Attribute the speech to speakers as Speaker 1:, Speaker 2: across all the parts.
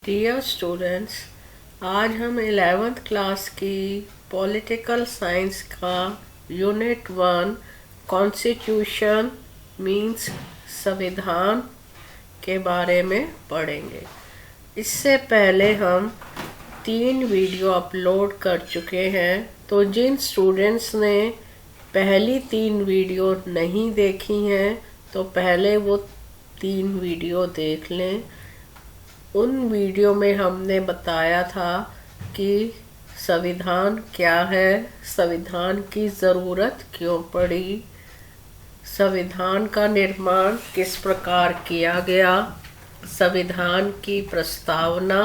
Speaker 1: Dear students, आज हम 11th class की पॉलिटिकल साइंस का यूनिट 1 कॉन्स्टिट्यूशन मीन्स संविधान के बारे में पढ़ेंगे। इससे पहले हम 3 वीडियो अपलोड कर चुके हैं, तो जिन स्टूडेंट्स ने पहली 3 वीडियो नहीं देखी हैं तो पहले वो 3 वीडियो देख लें। उन वीडियो में हमने बताया था कि संविधान क्या है, संविधान की ज़रूरत क्यों पड़ी, संविधान का निर्माण किस प्रकार किया गया, संविधान की प्रस्तावना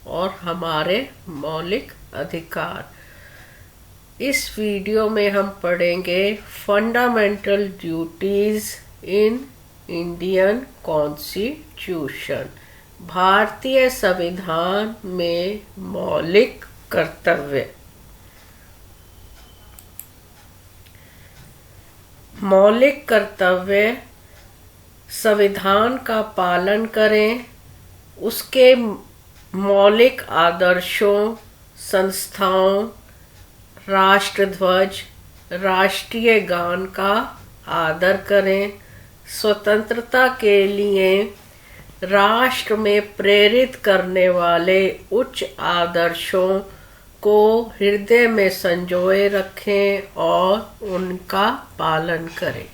Speaker 1: और हमारे मौलिक अधिकार। इस वीडियो में हम पढ़ेंगे fundamental duties in Indian constitution, भारतीय संविधान में मौलिक कर्तव्य। मौलिक कर्तव्य संविधान का पालन करें, उसके मौलिक आदर्शों, संस्थाओं, राष्ट्रध्वज, राष्ट्रीय गान का आदर करें, स्वतंत्रता के लिए राष्ट्र में प्रेरित करने वाले उच्च आदर्शों को हृदय में संजोए रखें और उनका पालन करें।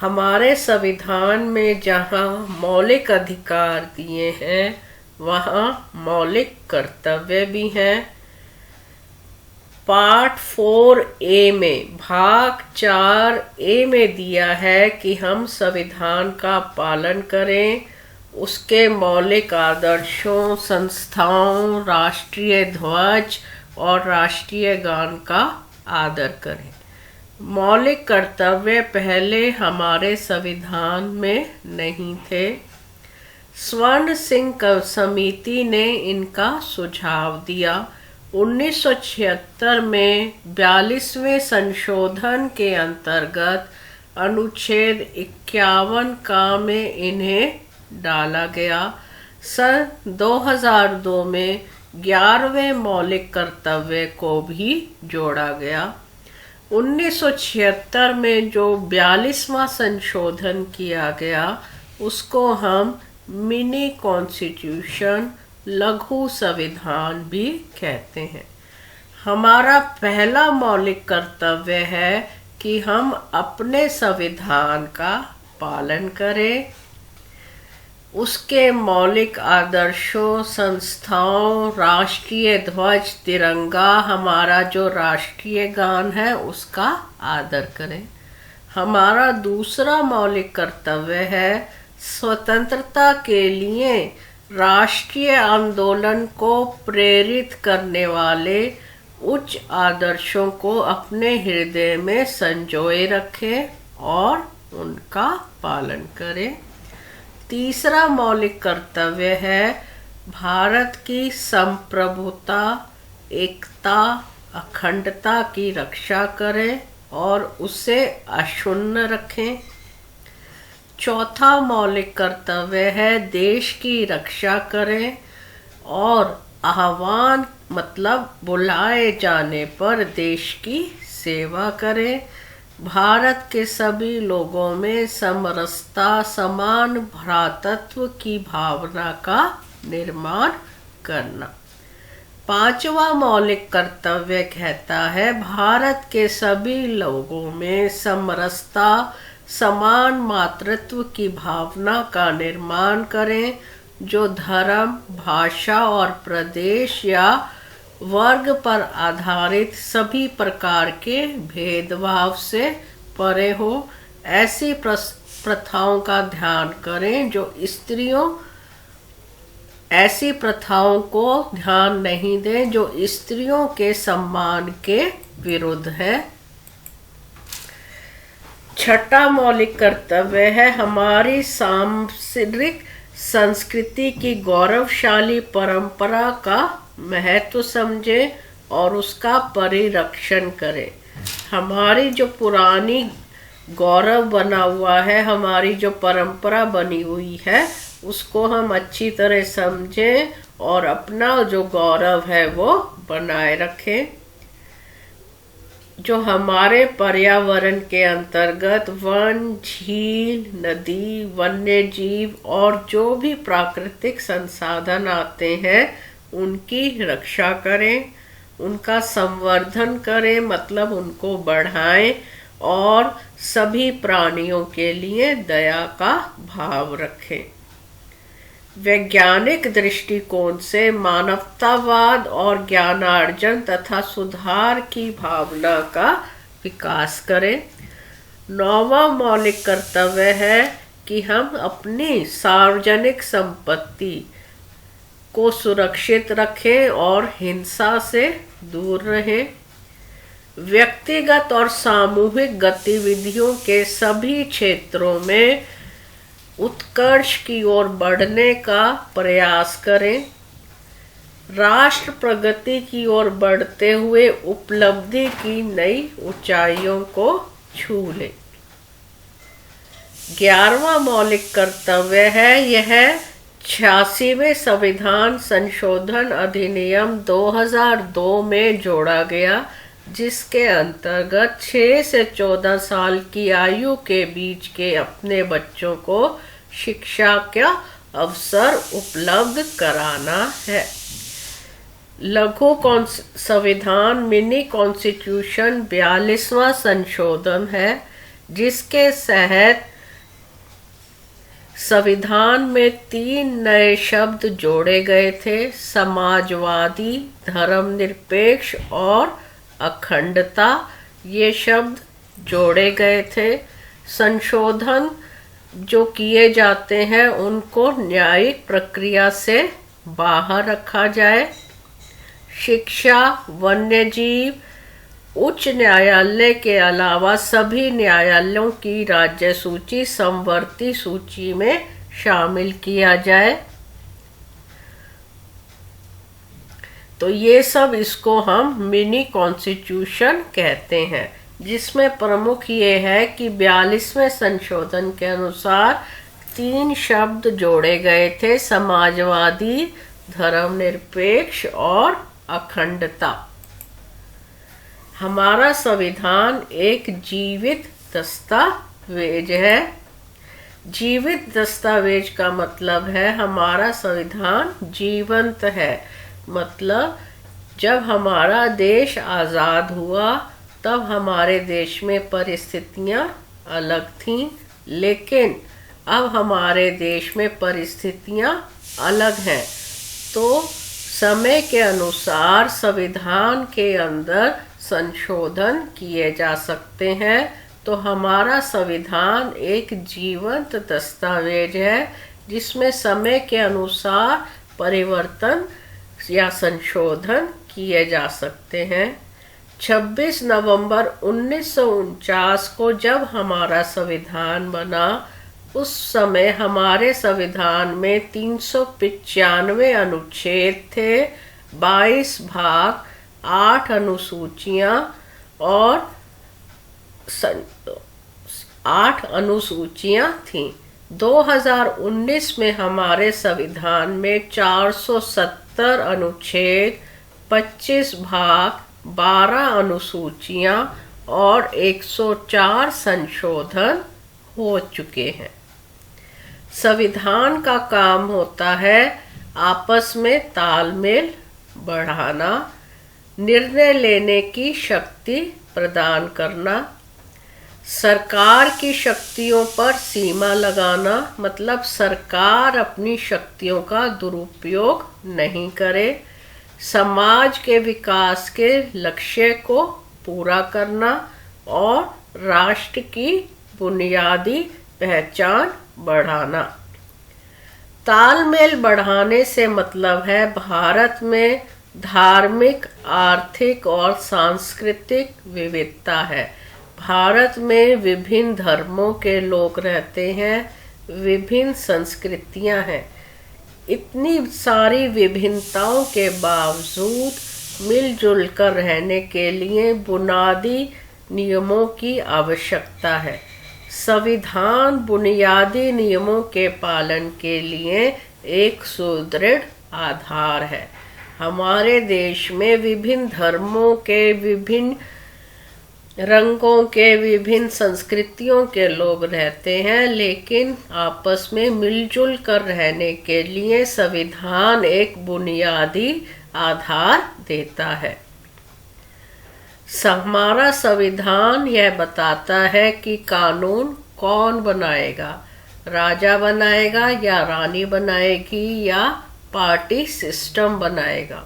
Speaker 1: हमारे संविधान में जहाँ मौलिक अधिकार दिए हैं वहाँ मौलिक कर्तव्य भी हैं। पार्ट 4A में भाग 4A में दिया है कि हम संविधान का पालन करें, उसके मौलिक आदर्शों, संस्थाओं, राष्ट्रीय ध्वज और राष्ट्रीय गान का आदर करें। मौलिक कर्तव्य पहले हमारे संविधान में नहीं थे। स्वर्ण सिंह समिति ने इनका सुझाव दिया। 1976 में 42वें संशोधन के अंतर्गत अनुच्छेद 51 का में इन्हें डाला गया। सन 2002 में 11वें मौलिक कर्तव्य को भी जोड़ा गया। 1976 में जो 42वां संशोधन किया गया उसको हम मिनी कॉन्स्टिट्यूशन, लघु संविधान भी कहते हैं। हमारा पहला मौलिक कर्तव्य है कि हम अपने संविधान का पालन करें, उसके मौलिक आदर्शों, संस्थाओं, राष्ट्रीय ध्वज, तिरंगा, हमारा जो राष्ट्रीय गान है उसका आदर करें। हमारा दूसरा मौलिक कर्तव्य है स्वतंत्रता के लिए राष्ट्रीय आंदोलन को प्रेरित करने वाले उच्च आदर्शों को अपने हृदय में संजोए रखें और उनका पालन करें। तीसरा मौलिक कर्तव्य है भारत की संप्रभुता, एकता, अखंडता की रक्षा करें और उसे अक्षुण्ण रखें। चौथा मौलिक कर्तव्य है देश की रक्षा करें और आह्वान मतलब बुलाए जाने पर देश की सेवा करें। भारत के सभी लोगों में समरसता, समान भ्रातृत्व की भावना का निर्माण करना। पांचवा मौलिक कर्तव्य कहता है भारत के सभी लोगों में समरसता, समान मातृत्व की भावना का निर्माण करें, जो धर्म, भाषा और प्रदेश या वर्ग पर आधारित सभी प्रकार के भेदभाव से परे हो। ऐसी प्रथाओं का ध्यान करें जो ऐसी प्रथाओं को ध्यान नहीं दें जो स्त्रियों के सम्मान के विरुद्ध है। छठा मौलिक कर्तव्य है हमारी सांस्कृतिक संस्कृति की गौरवशाली परंपरा का महत्व समझे और उसका परिरक्षण करें। हमारी जो पुरानी गौरव बना हुआ है, हमारी जो परंपरा बनी हुई है, उसको हम अच्छी तरह समझें और अपना जो गौरव है वो बनाए रखें। जो हमारे पर्यावरण के अंतर्गत वन, झील, नदी, वन्य जीव और जो भी प्राकृतिक संसाधन आते हैं उनकी रक्षा करें, उनका संवर्धन करें, मतलब उनको बढ़ाएं और सभी प्राणियों के लिए दया का भाव रखें। वैज्ञानिक दृष्टिकोण से मानवतावाद और ज्ञानार्जन तथा सुधार की भावना का विकास करें। 9वां मौलिक कर्तव्य है कि हम अपनी सार्वजनिक संपत्ति को सुरक्षित रखें और हिंसा से दूर रहें। व्यक्तिगत और सामूहिक गतिविधियों के सभी क्षेत्रों में उत्कर्ष की ओर बढ़ने का प्रयास करें। राष्ट्र प्रगति की ओर बढ़ते हुए उपलब्धि की नई ऊंचाइयों को छू ले। 11वां मौलिक कर्तव्य है, यह 86वें संविधान संशोधन अधिनियम 2002 में जोड़ा गया, जिसके अंतर्गत 6 से 14 साल की आयु के बीच के अपने बच्चों को शिक्षा का अवसर उपलब्ध कराना है। लघु संविधान मिनी कॉन्स्टिट्यूशन 42वां संशोधन है, जिसके तहत संविधान में 3 नए शब्द जोड़े गए थे, समाजवादी, धर्मनिरपेक्ष और अखंडता। ये शब्द जोड़े गए थे। संशोधन जो किए जाते हैं उनको न्यायिक प्रक्रिया से बाहर रखा जाए। शिक्षा, वन्यजीव, उच्च न्यायालय के अलावा सभी न्यायालयों की राज्य सूची समवर्ती सूची में शामिल किया जाए। तो ये सब इसको हम मिनी कॉन्स्टिट्यूशन कहते हैं, जिसमें प्रमुख ये है कि 42वें संशोधन के अनुसार 3 शब्द जोड़े गए थे, समाजवादी, धर्मनिरपेक्ष और अखंडता। हमारा संविधान एक जीवित दस्तावेज है। जीवित दस्तावेज का मतलब है हमारा संविधान जीवंत है। मतलब जब हमारा देश आज़ाद हुआ तब हमारे देश में परिस्थितियां अलग थीं, लेकिन अब हमारे देश में परिस्थितियां अलग हैं। तो समय के अनुसार संविधान के अंदर संशोधन किए जा सकते हैं। तो हमारा संविधान एक जीवंत दस्तावेज है, जिसमें समय के अनुसार परिवर्तन या संशोधन किए जा सकते हैं। 26 नवंबर 1949 को जब हमारा संविधान बना, उस समय हमारे संविधान में 395 अनुच्छेद थे, 22 भाग, 8 अनुसूचियां और 8 अनुसूचियां थीं। 2019 में हमारे संविधान में 470 अनुच्छेद, 25 भाग, 12 अनुसूचियां और 104 संशोधन हो चुके हैं। संविधान का काम होता है आपस में तालमेल बढ़ाना, निर्णय लेने की शक्ति प्रदान करना, सरकार की शक्तियों पर सीमा लगाना, मतलब सरकार अपनी शक्तियों का दुरुपयोग नहीं करे, समाज के विकास के लक्ष्य को पूरा करना और राष्ट्र की बुनियादी पहचान बढ़ाना। तालमेल बढ़ाने से मतलब है भारत में धार्मिक, आर्थिक और सांस्कृतिक विविधता है। भारत में विभिन्न धर्मों के लोग रहते हैं, विभिन्न संस्कृतियां हैं। इतनी सारी विभिन्नताओं के बावजूद मिलजुल कर रहने के लिए बुनियादी नियमों की आवश्यकता है। संविधान बुनियादी नियमों के पालन के लिए एक सुदृढ़ आधार है। हमारे देश में विभिन्न धर्मों के, विभिन्न रंगों के, विभिन्न संस्कृतियों के लोग रहते हैं, लेकिन आपस में मिलजुल कर रहने के लिए संविधान एक बुनियादी आधार देता है। हमारा संविधान यह बताता है कि कानून कौन बनाएगा, राजा बनाएगा या रानी बनाएगी या पार्टी सिस्टम बनाएगा।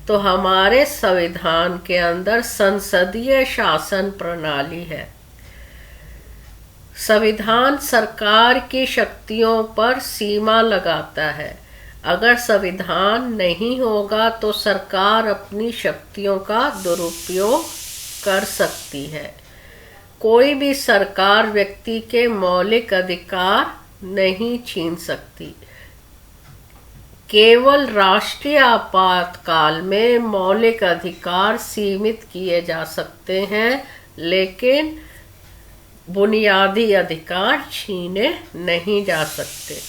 Speaker 1: तो हमारे संविधान के अंदर संसदीय शासन प्रणाली है। संविधान सरकार की शक्तियों पर सीमा लगाता है। अगर संविधान नहीं होगा तो सरकार अपनी शक्तियों का दुरुपयोग कर सकती है। कोई भी सरकार व्यक्ति के मौलिक अधिकार नहीं छीन सकती। केवल राष्ट्रीय आपातकाल में मौलिक अधिकार सीमित किए जा सकते हैं, लेकिन बुनियादी अधिकार छीने नहीं जा सकते।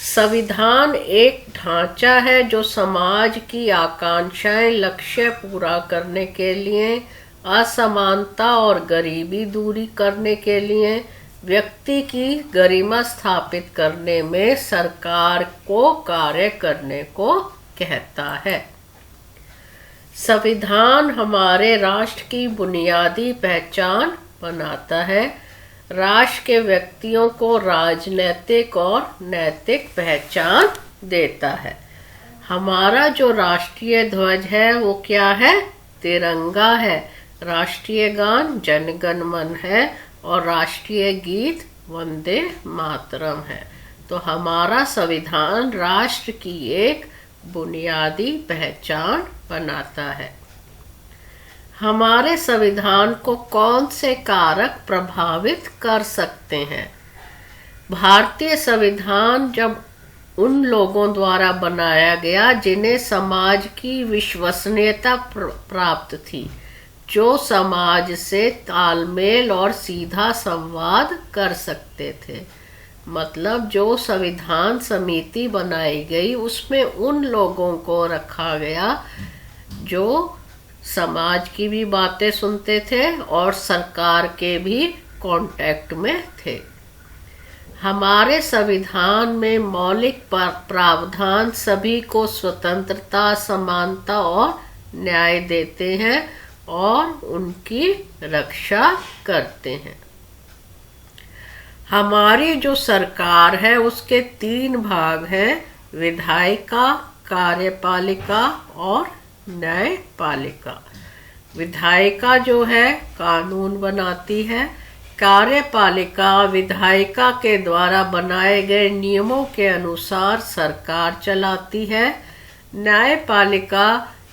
Speaker 1: संविधान एक ढांचा है जो समाज की आकांक्षाएं, लक्ष्य पूरा करने के लिए, असमानता और गरीबी दूरी करने के लिए, व्यक्ति की गरिमा स्थापित करने में सरकार को कार्य करने को कहता है। संविधान हमारे राष्ट्र की बुनियादी पहचान बनाता है। राष्ट्र के व्यक्तियों को राजनैतिक और नैतिक पहचान देता है। हमारा जो राष्ट्रीय ध्वज है वो क्या है? तिरंगा है। राष्ट्रीय गान जन गण मन है और राष्ट्रीय गीत वंदे मातरम है। तो हमारा संविधान राष्ट्र की एक बुनियादी पहचान बनाता है। हमारे संविधान को कौन से कारक प्रभावित कर सकते हैं? भारतीय संविधान जब उन लोगों द्वारा बनाया गया जिन्हें समाज की विश्वसनीयता प्राप्त थी, जो समाज से तालमेल और सीधा संवाद कर सकते थे। मतलब जो संविधान समिति बनाई गई उसमें उन लोगों को रखा गया जो समाज की भी बातें सुनते थे और सरकार के भी कांटेक्ट में थे। हमारे संविधान में मौलिक प्रावधान सभी को स्वतंत्रता, समानता और न्याय देते हैं और उनकी रक्षा करते हैं। हमारी जो सरकार है उसके 3 भाग हैं: विधायिका, कार्यपालिका और न्यायपालिका। विधायिका जो है कानून बनाती है। कार्यपालिका विधायिका के द्वारा बनाए गए नियमों के अनुसार सरकार चलाती है। न्यायपालिका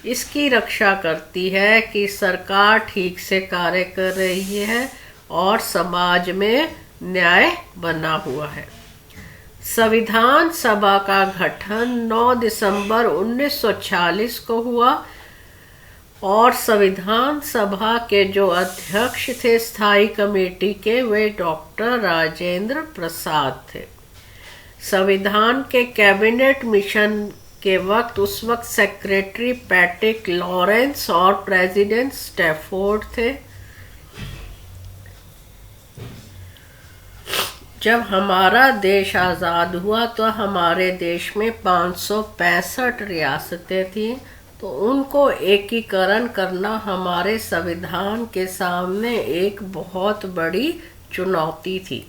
Speaker 1: इसकी रक्षा करती है कि सरकार ठीक से कार्य कर रही है और समाज में न्याय बना हुआ है। संविधान सभा का गठन 9 दिसंबर 1946 को हुआ और संविधान सभा के जो अध्यक्ष थे स्थायी कमेटी के, वे डॉक्टर राजेंद्र प्रसाद थे। संविधान के कैबिनेट मिशन के वक्त उस वक्त सेक्रेटरी पैट्रिक लॉरेंस और प्रेसिडेंट स्टैफोर्ड थे। जब हमारा देश आज़ाद हुआ तो हमारे देश में 565 रियासतें थीं, तो उनको एकीकरण करना हमारे संविधान के सामने एक बहुत बड़ी चुनौती थी।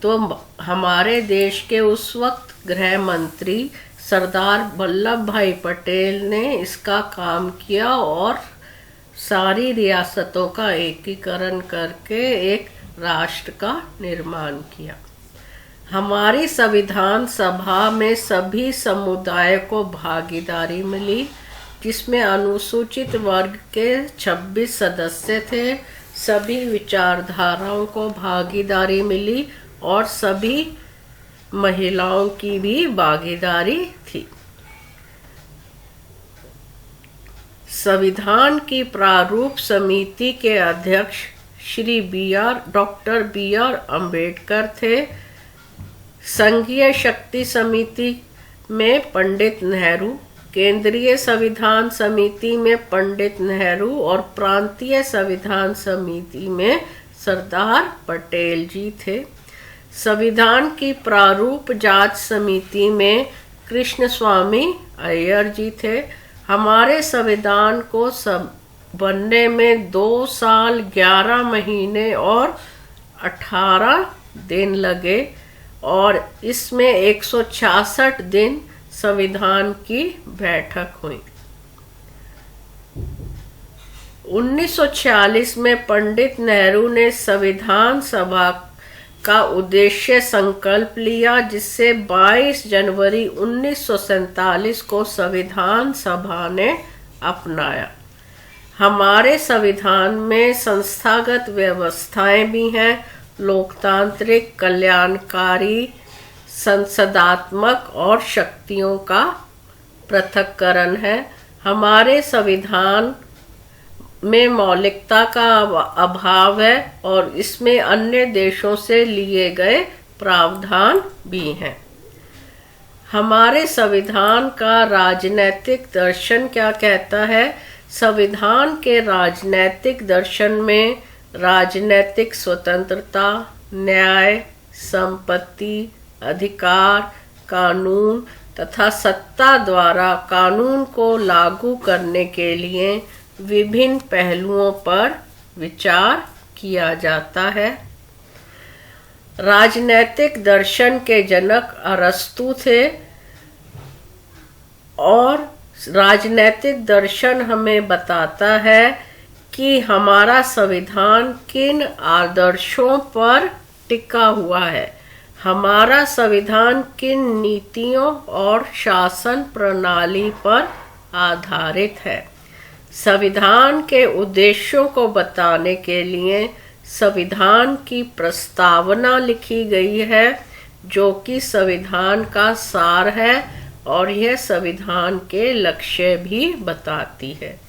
Speaker 1: तो हमारे देश के उस वक्त गृह मंत्री सरदार वल्लभ भाई पटेल ने इसका काम किया और सारी रियासतों का एकीकरण करके एक राष्ट्र का निर्माण किया। हमारी संविधान सभा में सभी समुदाय को भागीदारी मिली, जिसमें अनुसूचित वर्ग के 26 सदस्य थे। सभी विचारधाराओं को भागीदारी मिली और सभी महिलाओं की भी भागीदारी थी। संविधान की प्रारूप समिति के अध्यक्ष Shri doctor B R Ambedkar थे। संघीय शक्ति समिति में पंडित नेहरू, केंद्रीय संविधान समिति में पंडित नेहरू और प्रांतीय संविधान समिति में सरदार पटेल जी थे। संविधान की प्रारूप जांच समिति में कृष्ण स्वामी अय्यर जी थे। हमारे संविधान को बनने में 2 साल 11 महीने और 18 दिन लगे और इसमें 166 दिन संविधान की बैठक हुई। 1946 में पंडित नेहरू ने संविधान सभा का उद्देश्य संकल्प लिया, जिससे 22 जनवरी 1947 को संविधान सभा ने अपनाया। हमारे संविधान में संस्थागत व्यवस्थाएं भी हैं। लोकतांत्रिक, कल्याणकारी, संसदात्मक और शक्तियों का पृथक्करण है। हमारे संविधान में मौलिकता का अभाव है और इसमें अन्य देशों से लिए गए प्रावधान भी हैं। हमारे संविधान का राजनैतिक दर्शन क्या कहता है? संविधान के राजनैतिक दर्शन में राजनैतिक स्वतंत्रता, न्याय, संपत्ति, अधिकार, कानून तथा सत्ता द्वारा कानून को लागू करने के लिए विभिन्न पहलुओं पर विचार किया जाता है। राजनैतिक दर्शन के जनक अरस्तु थे और राजनैतिक दर्शन हमें बताता है कि हमारा संविधान किन आदर्शों पर टिका हुआ है। हमारा संविधान किन नीतियों और शासन प्रणाली पर आधारित है। संविधान के उद्देश्यों को बताने के लिए संविधान की प्रस्तावना लिखी गई है, जो कि संविधान का सार है और यह संविधान के लक्ष्य भी बताती है।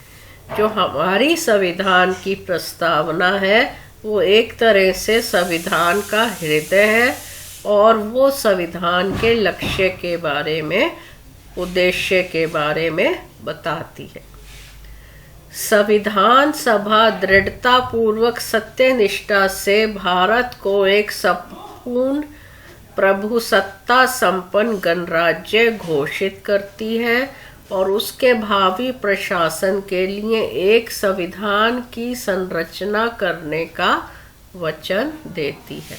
Speaker 1: जो हमारी संविधान की प्रस्तावना है वो एक तरह से संविधान का हृदय है और वो संविधान के लक्ष्य के बारे में, उद्देश्य के बारे में बताती है। संविधान सभा दृढ़ता पूर्वक सत्यनिष्ठा से भारत को एक संपूर्ण प्रभुसत्ता संपन्न गणराज्य घोषित करती है और उसके भावी प्रशासन के लिए एक संविधान की संरचना करने का वचन देती है।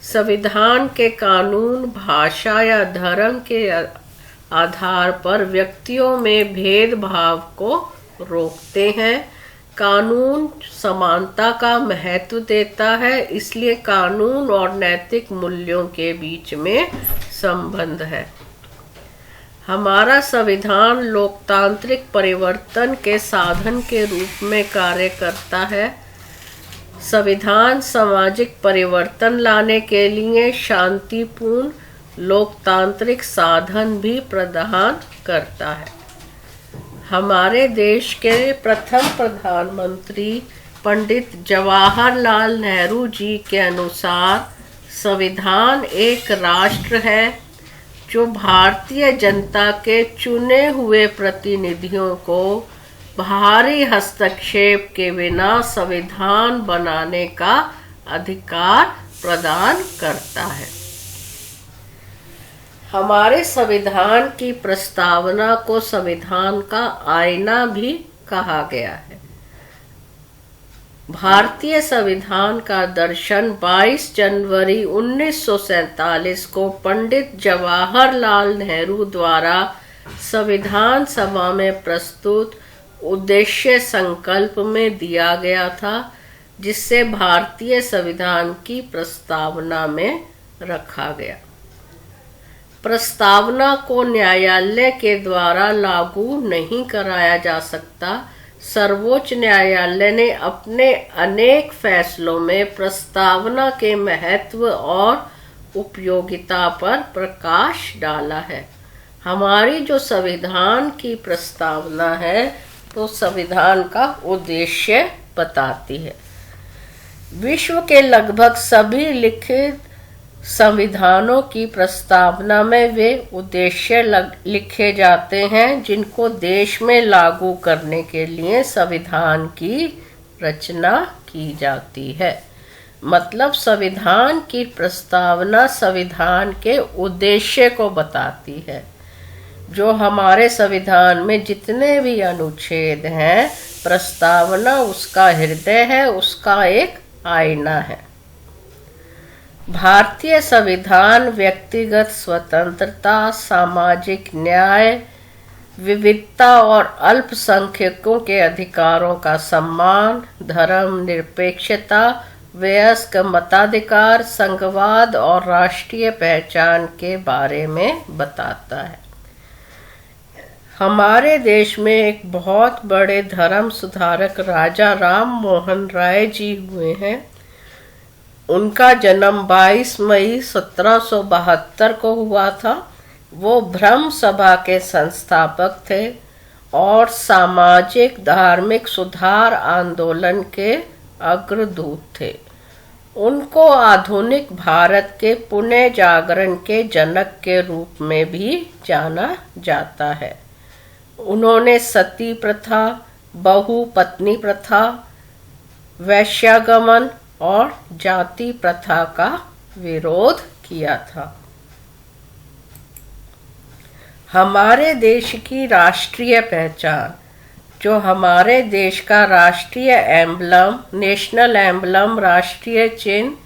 Speaker 1: संविधान के कानून भाषा या धर्म के आधार पर व्यक्तियों में भेदभाव को रोकते हैं। कानून समानता का महत्व देता है, इसलिए कानून और नैतिक मूल्यों के बीच में संबंध है। हमारा संविधान लोकतांत्रिक परिवर्तन के साधन के रूप में कार्य करता है। संविधान सामाजिक परिवर्तन लाने के लिए शांतिपूर्ण लोकतांत्रिक साधन भी प्रदान करता है। हमारे देश के प्रथम प्रधानमंत्री पंडित जवाहरलाल नेहरू जी के अनुसार संविधान एक राष्ट्र है जो भारतीय जनता के चुने हुए प्रतिनिधियों को बाहरी हस्तक्षेप के बिना संविधान बनाने का अधिकार प्रदान करता है। हमारे संविधान की प्रस्तावना को संविधान का आईना भी कहा गया है। भारतीय संविधान का दर्शन 22 जनवरी 1947 को पंडित जवाहरलाल नेहरू द्वारा संविधान सभा में प्रस्तुत उद्देश्य संकल्प में दिया गया था, जिससे भारतीय संविधान की प्रस्तावना में रखा गया। प्रस्तावना को न्यायालय के द्वारा लागू नहीं कराया जा सकता। सर्वोच्च न्यायालय ने अपने अनेक फैसलों में प्रस्तावना के महत्व और उपयोगिता पर प्रकाश डाला है। हमारी जो संविधान की प्रस्तावना है तो संविधान का उद्देश्य बताती है। विश्व के लगभग सभी लिखित संविधानों की प्रस्तावना में वे उद्देश्य लिखे जाते हैं जिनको देश में लागू करने के लिए संविधान की रचना की जाती है। मतलब संविधान की प्रस्तावना संविधान के उद्देश्य को बताती है। जो हमारे संविधान में जितने भी अनुच्छेद हैं, प्रस्तावना उसका हृदय है, उसका एक आईना है। भारतीय संविधान व्यक्तिगत स्वतंत्रता, सामाजिक न्याय, विविधता और अल्पसंख्यकों के अधिकारों का सम्मान, धर्मनिरपेक्षता, वयस्क मताधिकार, संघवाद और राष्ट्रीय पहचान के बारे में बताता है। हमारे देश में एक बहुत बड़े धर्म सुधारक राजा राम मोहन राय जी हुए हैं। उनका जन्म 22 मई 1772 को हुआ था। वो ब्रह्म सभा के संस्थापक थे और सामाजिक धार्मिक सुधार आंदोलन के अग्रदूत थे। उनको आधुनिक भारत के पुनः जागरण के जनक के रूप में भी जाना जाता है। उन्होंने सती प्रथा, बहुपत्नी प्रथा, वैश्यागमन और जाति प्रथा का विरोध किया था। हमारे देश की राष्ट्रीय पहचान, जो हमारे देश का राष्ट्रीय एम्बलम, नेशनल एम्बलम, राष्ट्रीय चिन्ह,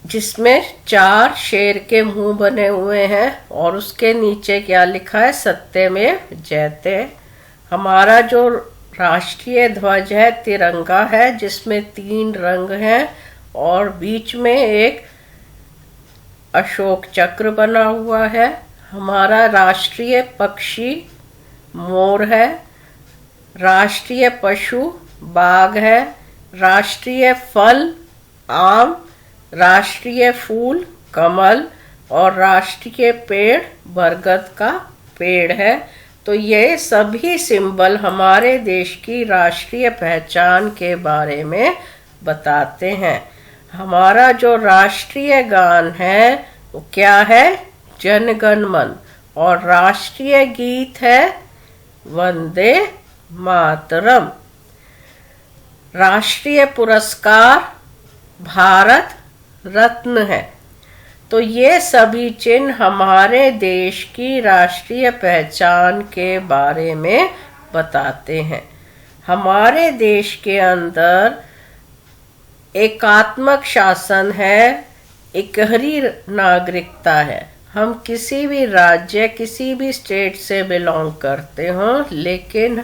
Speaker 1: जिसमें 4 शेर के मुंह बने हुए हैं और उसके नीचे क्या लिखा है, सत्यमेव जयते। हमारा जो राष्ट्रीय ध्वज है तिरंगा है, जिसमें 3 रंग हैं और बीच में एक अशोक चक्र बना हुआ है। हमारा राष्ट्रीय पक्षी मोर है, राष्ट्रीय पशु बाघ है, राष्ट्रीय फल आम, राष्ट्रीय फूल कमल और राष्ट्रीय पेड़ बरगद का पेड़ है। तो ये सभी सिंबल हमारे देश की राष्ट्रीय पहचान के बारे में बताते हैं। हमारा जो राष्ट्रीय गान है वो क्या है, जन गण मन, और राष्ट्रीय गीत है वंदे मातरम। राष्ट्रीय पुरस्कार भारत रत्न है। तो ये सभी चिन्ह हमारे देश की राष्ट्रीय पहचान के बारे में बताते हैं। हमारे देश के अंदर एकात्मक शासन है, इकहरी नागरिकता है। हम किसी भी राज्य, किसी भी स्टेट से बिलोंग करते हो, लेकिन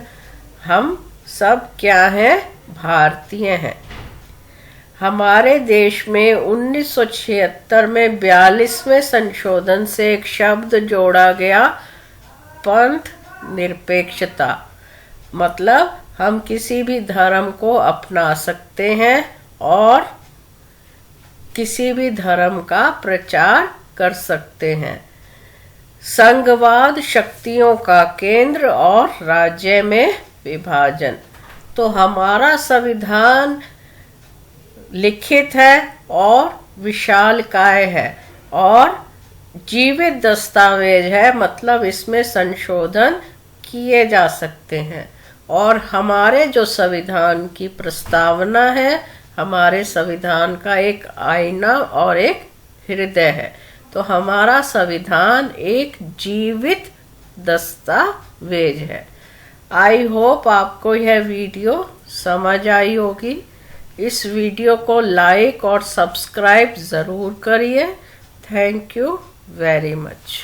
Speaker 1: हम सब क्या हैं, भारतीय हैं। हमारे देश में 1976 में 42वें संशोधन से एक शब्द जोड़ा गया, पंथ निरपेक्षता। मतलब हम किसी भी धर्म को अपना सकते हैं और किसी भी धर्म का प्रचार कर सकते हैं। संघवाद, शक्तियों का केंद्र और राज्य में विभाजन। तो हमारा संविधान लिखित है और विशालकाय है और जीवित दस्तावेज है। मतलब इसमें संशोधन किए जा सकते हैं। और हमारे जो संविधान की प्रस्तावना है, हमारे संविधान का एक आईना और एक हृदय है। तो हमारा संविधान एक जीवित दस्तावेज है। आई होप आपको यह वीडियो समझ आई होगी। इस वीडियो को लाइक और सब्सक्राइब ज़रूर करिए। Thank you very much.